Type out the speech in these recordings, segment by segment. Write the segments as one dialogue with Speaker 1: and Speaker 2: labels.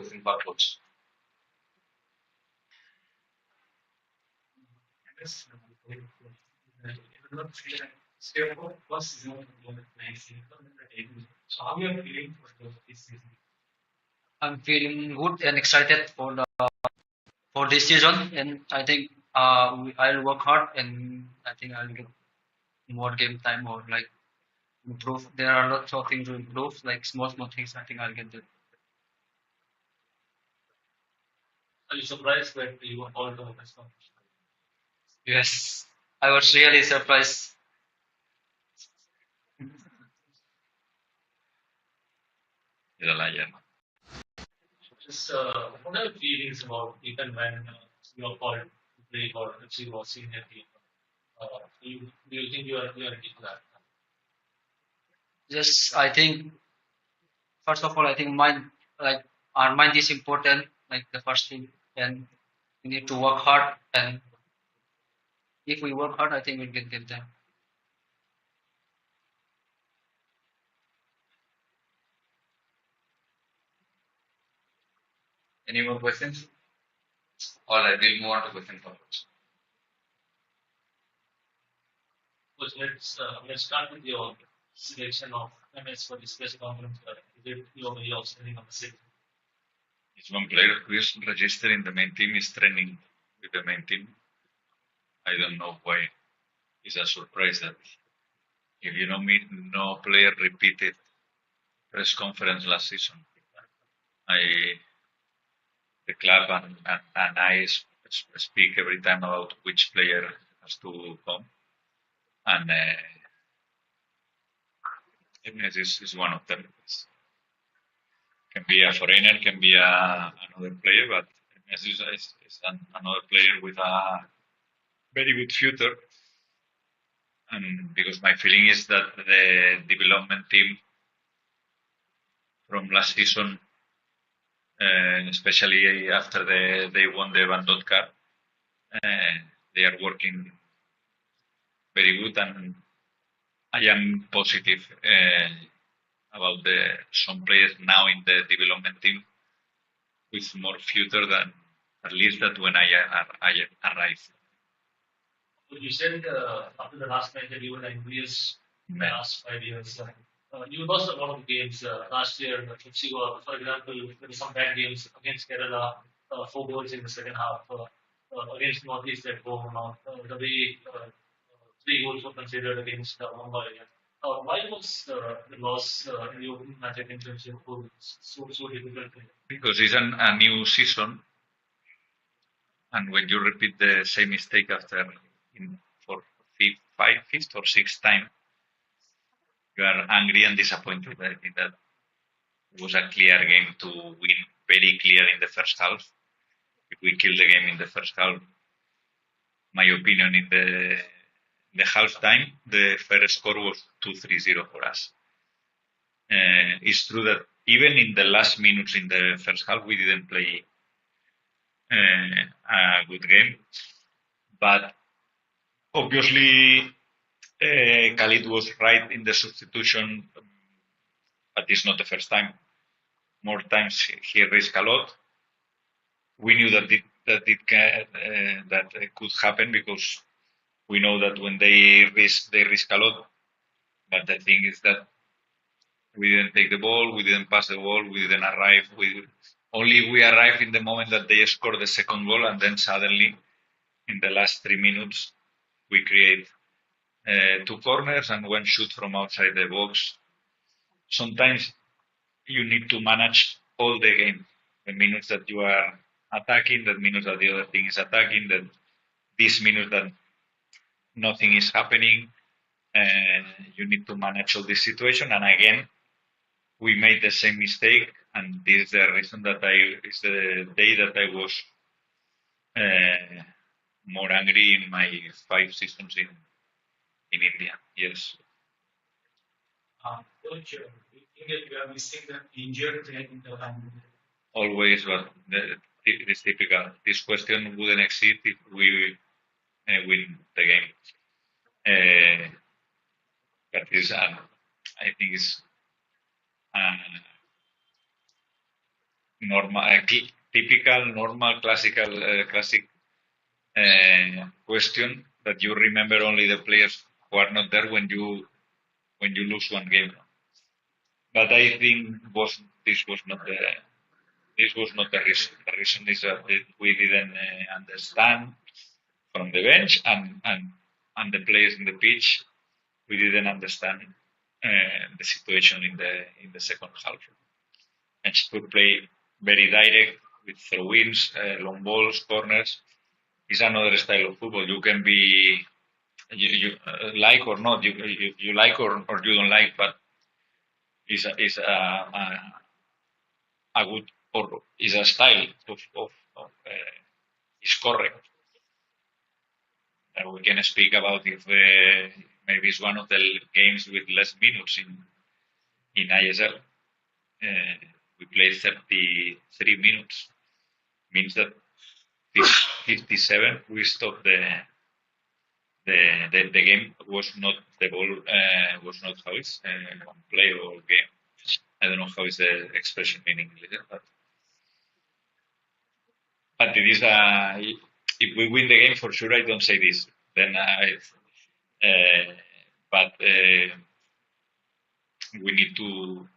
Speaker 1: question for coach.
Speaker 2: So how you are feeling for this season? I'm feeling good and excited for this season, and I think I'll work hard, and I think I'll get more game time or like improve. There are lots of things to improve, like small things. I think I'll get that. Are you surprised that you were called to this competition? Yes, I was really surprised.
Speaker 1: He's a lion.
Speaker 2: Just what are your feelings about even when you are called to play for FC or senior team? Do you think you are ready for that? Yes, I think first of all, I think mind like our mind is important, like the first thing, and we need to work hard. And if we work hard, I think we can get there.
Speaker 1: Any more questions? All right, we'll move on to question for coach.
Speaker 2: Let's start with your selection of MS for this press conference. Is it your way of sending a message?
Speaker 1: It's one player who is registered in the main team is training with the main team. I don't know why. It's a surprise that if you know me, no player repeated press conference last season. The club and I speak every time about which player has to come, and Ernest is one of them. Can be a foreigner, can be another player, but Ernest is another player with a very good future. And because my feeling is that the development team from last season, especially after they won the Van Dot Cup, they are working very good, and I am positive about some players now in the development team with more future than at least that when I arrived.
Speaker 2: You said after the last match that you were angriest in the last 5 years. You lost a lot of games last year. FC, for example, there were some bad games against Kerala, 4 goals in the second half. Against Northeast at home, the way 3 goals were considered against Mumbai. Why was the loss in the opening match against FC so difficult?
Speaker 1: Because it's a new season, and when you repeat the same mistake for fifth or sixth time, you are angry and disappointed. I think that it was a clear game to win, very clear in the first half. If we kill the game in the first half, my opinion in the half time, the first score was 2-3-0 for us. It's true that even in the last minutes in the first half, we didn't play a good game, but obviously Khalid was right in the substitution, but it's not the first time. More times he risked a lot. We knew that could happen because we know that when they risk a lot. But the thing is that we didn't take the ball, we didn't pass the ball, we didn't arrive. We arrived in the moment that they scored the second goal, and then suddenly, in the last 3 minutes, we create 2 corners and 1 shoot from outside the box. Sometimes you need to manage all the game. The minutes that you are attacking, the minutes that the other thing is attacking, these minutes that nothing is happening, and you need to manage all this situation. And again, we made the same mistake, and this is the reason that it's the day that I was more angry in my 5 seasons in India. Yes.
Speaker 2: Coach, you think that you are missing the injured in the
Speaker 1: Always, but it is typical. This question wouldn't exist if we win the game. But I think it's normal, typical, normal, classic question that you remember only the players who are not there when you lose one game. But I think this was not the reason. The reason is that we didn't understand from the bench and the players in the pitch. We didn't understand the situation in the second half. And could play very direct with throw-ins, long balls, corners. It's another style of football. You can be like or not, you like or you don't like, but is a good or is a style of is correct. We can speak about if maybe it's one of the games with less minutes in ISL. We played 33 minutes. Means that 57 we stopped the game was not the ball was not how it's play or game. I don't know how is the expression in English, but it is if we win the game for sure. I don't say this. Then but we need to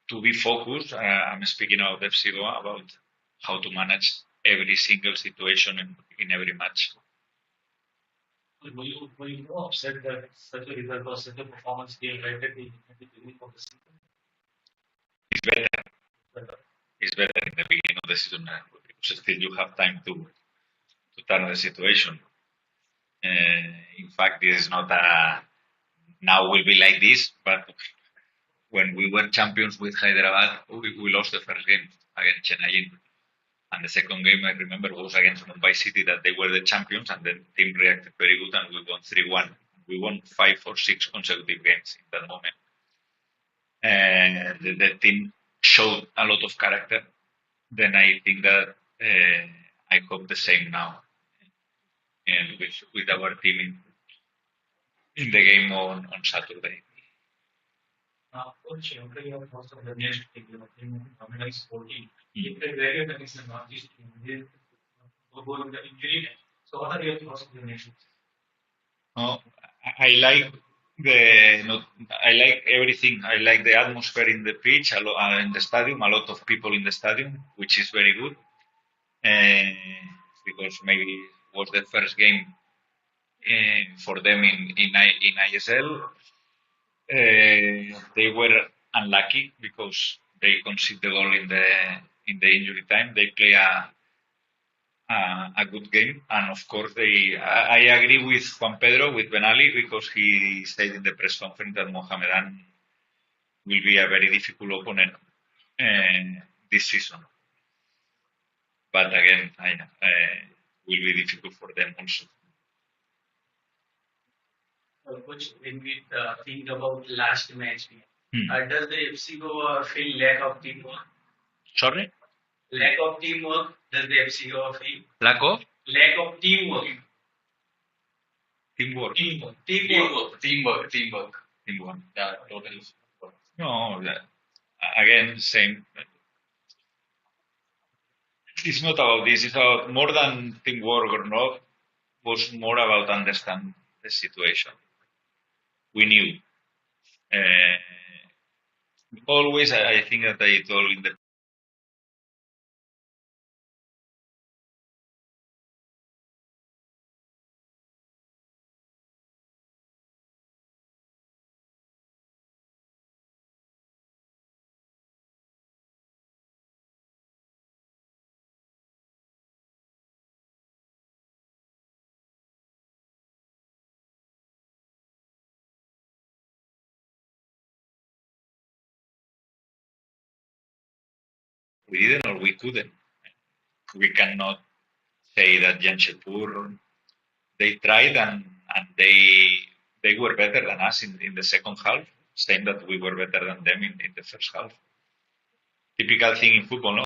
Speaker 1: to be focused. I'm speaking about FCO about how to manage every single situation in every match.
Speaker 2: Were you upset that such a result or such a performance came right at the beginning of the season?
Speaker 1: It's better.
Speaker 2: But,
Speaker 1: It's better in the beginning of the season because still you have time to turn the situation. In fact, this is not a now will be like this, but when we were champions with Hyderabad, we lost the first game against Chennai. And the second game, I remember, was against Mumbai City, that they were the champions, and then team reacted very good, and we won 3-1. We won 5 or 6 consecutive games in that moment. And the team showed a lot of character. Then I think that I hope the same now, and with our team in the game on Saturday.
Speaker 2: Coach, you have most of the next dominance 14. If they vary against the Northeast team, they go in the injury. So, what are your thoughts of the nation?
Speaker 1: Oh, I like I like everything. I like the atmosphere in the pitch, in the stadium, a lot of people in the stadium, which is very good. Because maybe it was the first game for them in ISL. They were unlucky because they conceded the goal in the injury time. They play a good game, and of course I agree with Juan Pedro with Benali because he said in the press conference that Mohamedan will be a very difficult opponent this season. But again, will be difficult for them also.
Speaker 2: Coach, when we think about last match, does the FC Goa feel lack of teamwork?
Speaker 1: Sorry?
Speaker 2: Lack of teamwork, does the FC Goa feel?
Speaker 1: Lack of?
Speaker 2: Lack of teamwork.
Speaker 1: Teamwork.
Speaker 2: Teamwork.
Speaker 1: Yeah, totally. No, again, same. It's not about this. It's about more than teamwork or not. Was more about understand the situation. We knew. Always, I think that I told in the we didn't or we couldn't. We cannot say that Jamshedpur they tried and they were better than us in the second half. Same that we were better than them in the first half. Typical thing in football, no?